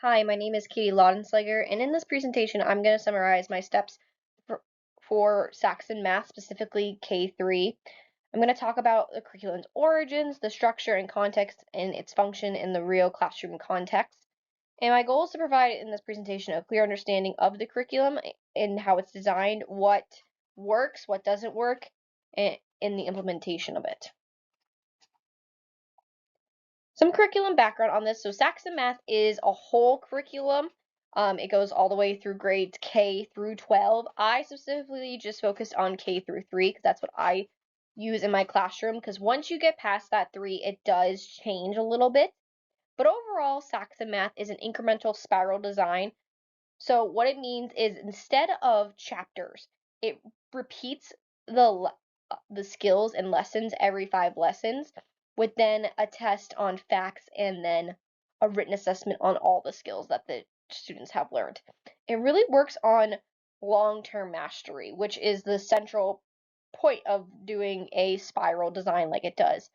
Hi, my name is Katie Laudensliger, and in this presentation, I'm going to summarize my steps for Saxon Math, specifically K3. I'm going to talk about the curriculum's origins, the structure and context, and its function in the real classroom context. And my goal is to provide in this presentation a clear understanding of the curriculum and how it's designed, what works, what doesn't work, and in the implementation of it. Some curriculum background on this. So Saxon Math is a whole curriculum. It goes all the way through grades K through 12. I specifically just focused on K through 3 because that's what I use in my classroom, because once you get past that 3, it does change a little bit. But overall, Saxon Math is an incremental spiral design. So what it means is instead of chapters, it repeats the skills and lessons every 5 lessons, with then a test on facts and then a written assessment on all the skills that the students have learned. It really works on long-term mastery, which is the central point of doing a spiral design like it does.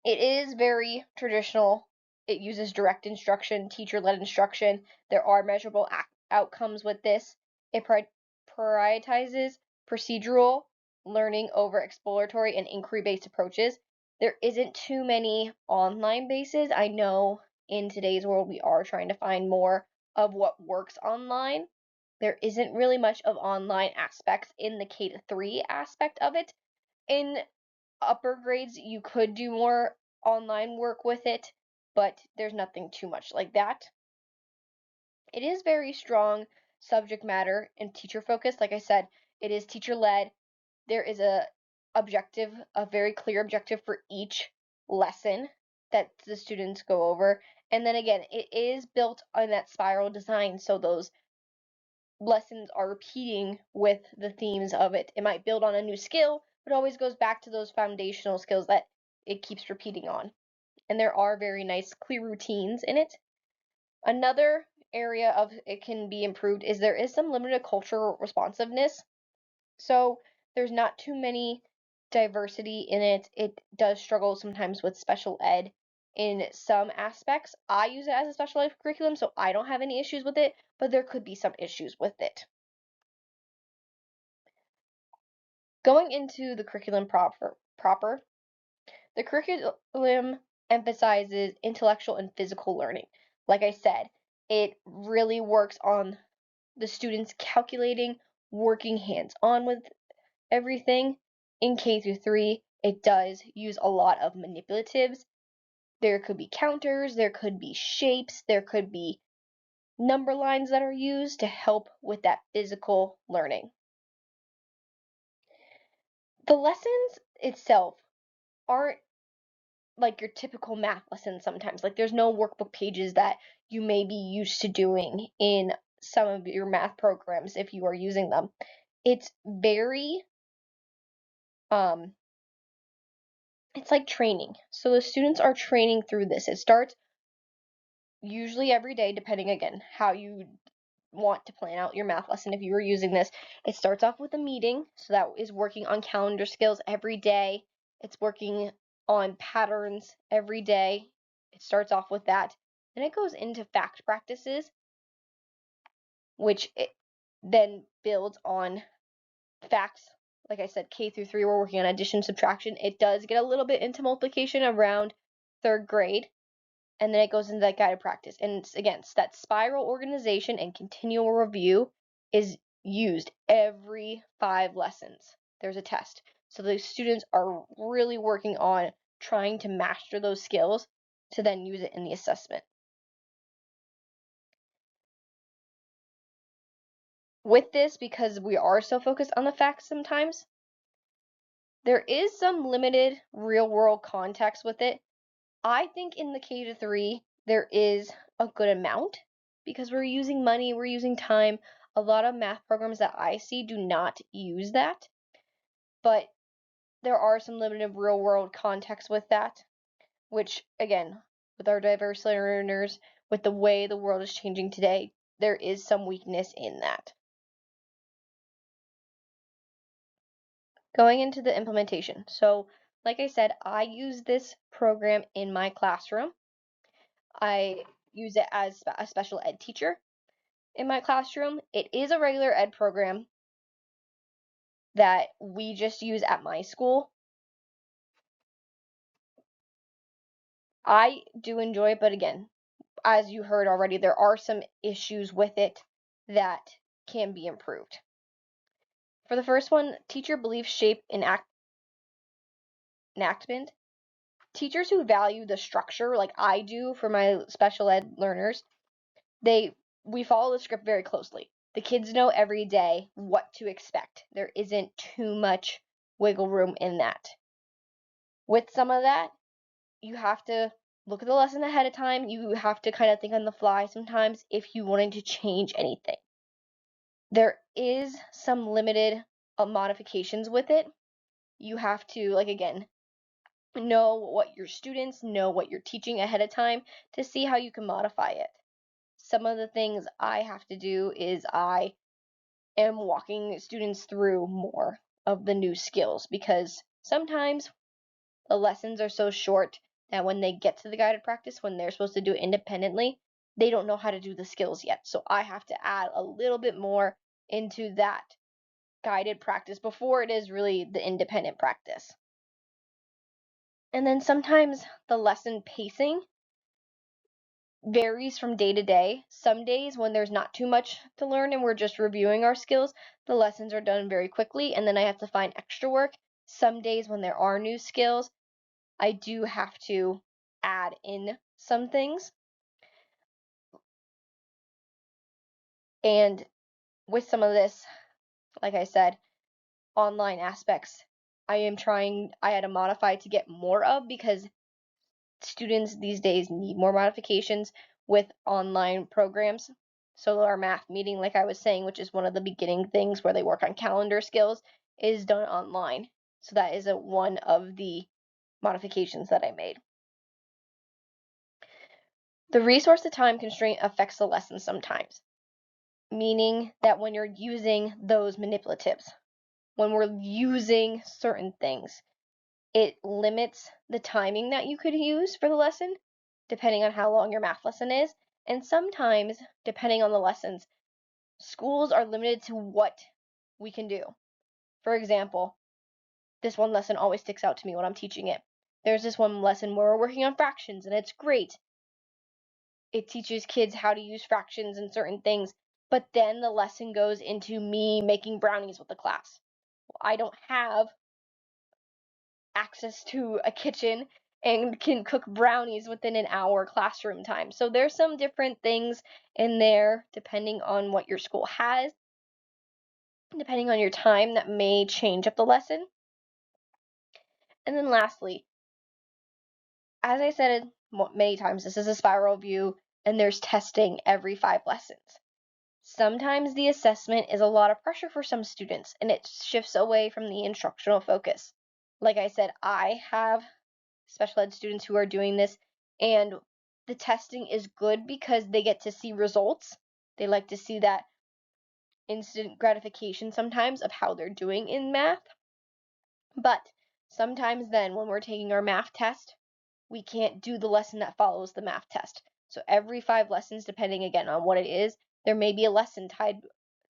It is very traditional. It uses direct instruction, teacher-led instruction. There are measurable outcomes with this. It prioritizes procedural learning over exploratory and inquiry-based approaches. There isn't too many online bases. I know in today's world we are trying to find more of what works online. There isn't really much of online aspects in the K-3 aspect of it. In upper grades, you could do more online work with it, but there's nothing too much like that. It is very strong subject matter and teacher focused. Like I said, it is teacher led. There is a very clear objective for each lesson that the students go over. And then again, it is built on that spiral design, so those lessons are repeating with the themes of it. It might build on a new skill, but always goes back to those foundational skills that it keeps repeating on. And there are very nice, clear routines in it. Another area of it can be improved is there is some limited cultural responsiveness. So there's not too many diversity in it. It does struggle sometimes with special ed in some aspects. I use it as a special ed curriculum, so I don't have any issues with it, but there could be some issues with it. Going into the curriculum proper, the curriculum emphasizes intellectual and physical learning. Like I said, it really works on the students calculating, working hands-on with everything. In K through 3, it does use a lot of manipulatives. There could be counters, there could be shapes, there could be number lines that are used to help with that physical learning. The lessons itself aren't like your typical math lesson sometimes. Like there's no workbook pages that you may be used to doing in some of your math programs if you are using them. It's very it's like training. So the students are training through this. It starts usually every day, depending again how you want to plan out your math lesson. If you were using this, it starts off with a meeting, so that is working on calendar skills every day. It's working on patterns every day. It starts off with that. Then it goes into fact practices, which it then builds on facts. Like I said, K through 3, we're working on addition, subtraction. It does get a little bit into multiplication around 3rd grade, and then it goes into that guided practice. And it's, again, it's that spiral organization and continual review is used every 5 lessons. There's a test. So the students are really working on trying to master those skills to then use it in the assessment. With this, because we are so focused on the facts sometimes, there is some limited real-world context with it. I think in the K-3, there is a good amount because we're using money, we're using time. A lot of math programs that I see do not use that, but there are some limited real-world context with that, which, again, with our diverse learners, with the way the world is changing today, there is some weakness in that. Going into the implementation. So, like I said, I use this program in my classroom. I use it as a special ed teacher in my classroom. It is a regular ed program that we just use at my school. I do enjoy it, but again, as you heard already, there are some issues with it that can be improved. For the first one, teacher beliefs shape enactment. Teachers who value the structure, like I do for my special ed learners, we follow the script very closely. The kids know every day what to expect. There isn't too much wiggle room in that. With some of that, you have to look at the lesson ahead of time. You have to kind of think on the fly sometimes if you wanted to change anything. There is some limited modifications with it. You have to, like, again, know what your students know, what you're teaching ahead of time to see how you can modify it. Some of the things I have to do is I am walking students through more of the new skills, because sometimes the lessons are so short that when they get to the guided practice, when they're supposed to do it independently, they don't know how to do the skills yet. So I have to add a little bit more into that guided practice before it is really the independent practice. And then sometimes the lesson pacing varies from day to day. Some days when there's not too much to learn and we're just reviewing our skills, the lessons are done very quickly and then I have to find extra work. Some days when there are new skills, I do have to add in some things. And with some of this, like I said, online aspects, I had to modify to get more of, because students these days need more modifications with online programs. So our math meeting, like I was saying, which is one of the beginning things where they work on calendar skills, is done online. So that is one of the modifications that I made. The resource to time constraint affects the lesson sometimes, meaning that when you're using those manipulatives, when we're using certain things, it limits the timing that you could use for the lesson, depending on how long your math lesson is. And sometimes, depending on the lessons, schools are limited to what we can do. For example, this one lesson always sticks out to me when I'm teaching it. There's this one lesson where we're working on fractions, and it's great. It teaches kids how to use fractions and certain things, but then the lesson goes into me making brownies with the class. I don't have access to a kitchen and can cook brownies within an hour classroom time. So there's some different things in there depending on what your school has, depending on your time, that may change up the lesson. And then lastly, as I said many times, this is a spiral view and there's testing every 5 lessons. Sometimes the assessment is a lot of pressure for some students and it shifts away from the instructional focus. Like I said, I have special ed students who are doing this, and the testing is good because they get to see results. They like to see that instant gratification sometimes of how they're doing in math. But sometimes then when we're taking our math test, we can't do the lesson that follows the math test. So every 5 lessons, depending again on what it is, there may be a lesson tied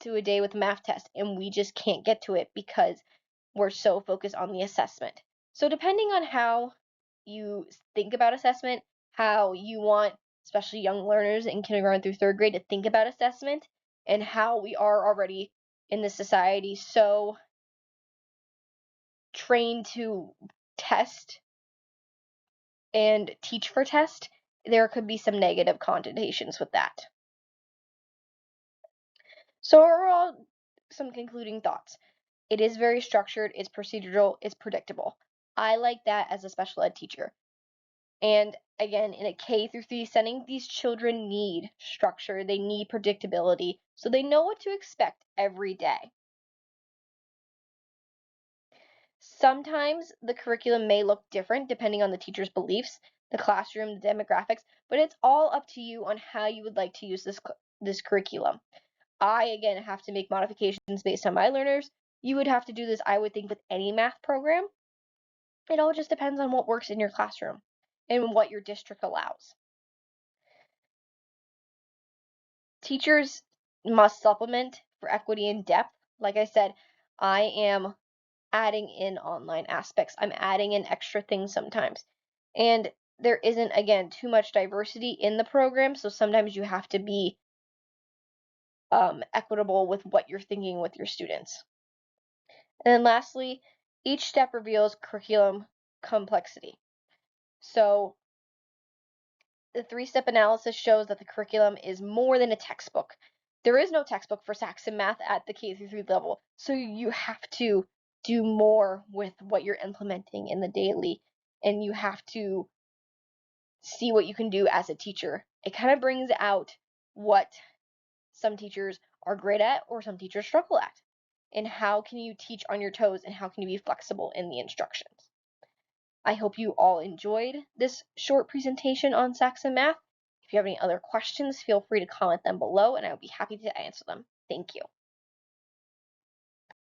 to a day with a math test, and we just can't get to it because we're so focused on the assessment. So depending on how you think about assessment, how you want especially young learners in kindergarten through 3rd grade to think about assessment, and how we are already in this society so trained to test and teach for test, there could be some negative connotations with that. So overall, some concluding thoughts. It is very structured, it's procedural, it's predictable. I like that as a special ed teacher. And again, in a K through 3 setting, these children need structure, they need predictability, so they know what to expect every day. Sometimes the curriculum may look different depending on the teacher's beliefs, the classroom, the demographics, but it's all up to you on how you would like to use this curriculum. I, again, have to make modifications based on my learners. You would have to do this, I would think, with any math program. It all just depends on what works in your classroom and what your district allows. teachers must supplement for equity and depth. Like I said, I am adding in online aspects. I'm adding in extra things sometimes. And there isn't, again, too much diversity in the program, so sometimes you have to be equitable with what you're thinking with your students. And then lastly, each step reveals curriculum complexity. So the 3-step analysis shows that the curriculum is more than a textbook. There is no textbook for Saxon Math at the K-3 level, so you have to do more with what you're implementing in the daily, and you have to see what you can do as a teacher. It kind of brings out what some teachers are great at or some teachers struggle at. And how can you teach on your toes, and how can you be flexible in the instructions? I hope you all enjoyed this short presentation on Saxon Math. If you have any other questions, feel free to comment them below and I will be happy to answer them. Thank you.